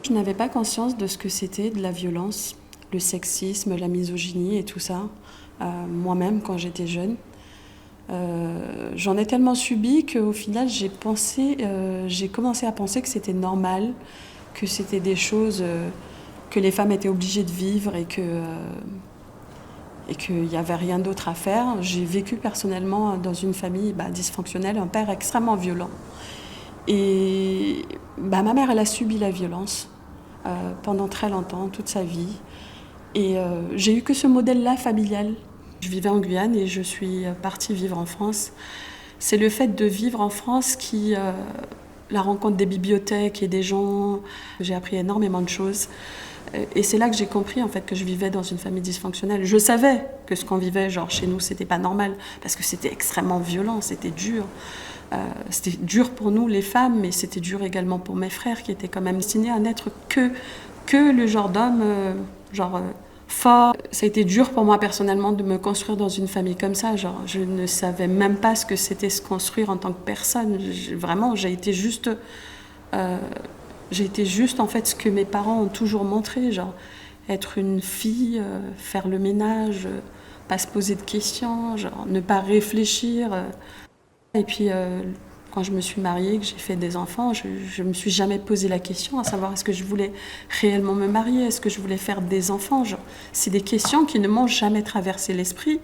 Je n'avais pas conscience de ce que c'était de la violence, le sexisme, la misogynie et tout ça, moi-même quand j'étais jeune. J'en ai tellement subi qu'au final j'ai commencé à penser que c'était normal, que c'était des choses que les femmes étaient obligées de vivre et qu'il n'y avait rien d'autre à faire. J'ai vécu personnellement dans une famille dysfonctionnelle, un père extrêmement violent. Et ma mère, elle a subi la violence pendant très longtemps, toute sa vie. Et j'ai eu que ce modèle-là familial. Je vivais en Guyane et je suis partie vivre en France. C'est le fait de vivre en France la rencontre des bibliothèques et des gens, j'ai appris énormément de choses. Et c'est là que j'ai compris en fait que je vivais dans une famille dysfonctionnelle. Je savais que ce qu'on vivait, genre chez nous, c'était pas normal parce que c'était extrêmement violent, c'était dur. C'était dur pour nous les femmes, mais c'était dur également pour mes frères qui étaient quand même destinés à n'être que le genre d'homme, fort. Ça a été dur pour moi personnellement de me construire dans une famille comme ça. Genre, je ne savais même pas ce que c'était se construire en tant que personne. Vraiment, j'ai été juste en fait ce que mes parents ont toujours montré, genre être une fille, faire le ménage, pas se poser de questions, genre ne pas réfléchir. Et puis quand je me suis mariée, que j'ai fait des enfants, je me suis jamais posé la question à savoir est-ce que je voulais réellement me marier, est-ce que je voulais faire des enfants. Genre, c'est des questions qui ne m'ont jamais traversé l'esprit.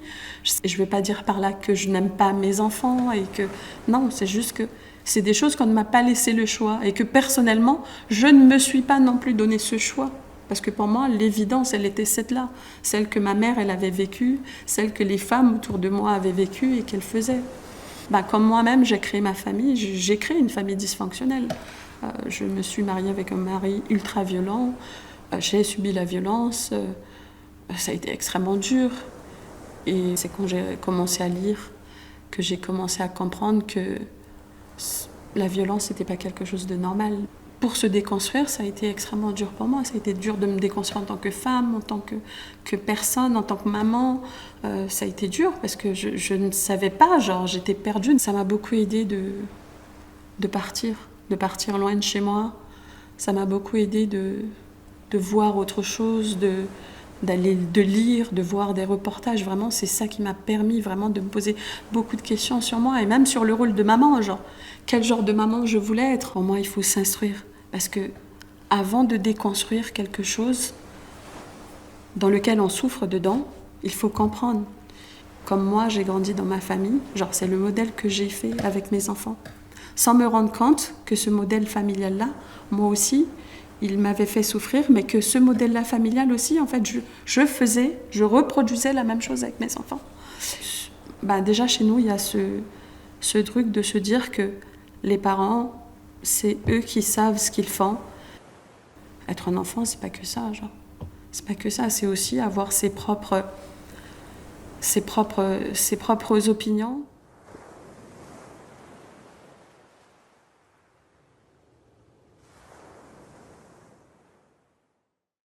Je vais pas dire par là que je n'aime pas mes enfants et que non, c'est juste que c'est des choses qu'on ne m'a pas laissé le choix et que personnellement, je ne me suis pas non plus donné ce choix. Parce que pour moi, l'évidence, elle était celle-là. Celle que ma mère, elle avait vécue, celle que les femmes autour de moi avaient vécue et qu'elles faisaient. Comme moi-même, j'ai créé ma famille, j'ai créé une famille dysfonctionnelle. Je me suis mariée avec un mari ultra violent, j'ai subi la violence, ça a été extrêmement dur. Et c'est quand j'ai commencé à lire que j'ai commencé à comprendre que la violence n'était pas quelque chose de normal. Pour se déconstruire, ça a été extrêmement dur pour moi. Ça a été dur de me déconstruire en tant que femme, en tant que personne, en tant que maman. Ça a été dur parce que je ne savais pas, genre j'étais perdue. Ça m'a beaucoup aidée de partir loin de chez moi. Ça m'a beaucoup aidée de voir autre chose, de lire, de voir des reportages. Vraiment, c'est ça qui m'a permis vraiment de me poser beaucoup de questions sur moi et même sur le rôle de maman. Genre, quel genre de maman je voulais être. Pour moi, il faut s'instruire. Parce que avant de déconstruire quelque chose dans lequel on souffre dedans, il faut comprendre. Comme moi, j'ai grandi dans ma famille, genre c'est le modèle que j'ai fait avec mes enfants. Sans me rendre compte que ce modèle familial-là, moi aussi, il m'avait fait souffrir, mais que ce modèle-là familial aussi, en fait, je reproduisais la même chose avec mes enfants. Déjà, chez nous, il y a ce truc de se dire que les parents, c'est eux qui savent ce qu'ils font. Être un enfant, c'est pas que ça, genre. C'est pas que ça, c'est aussi avoir ses propres opinions.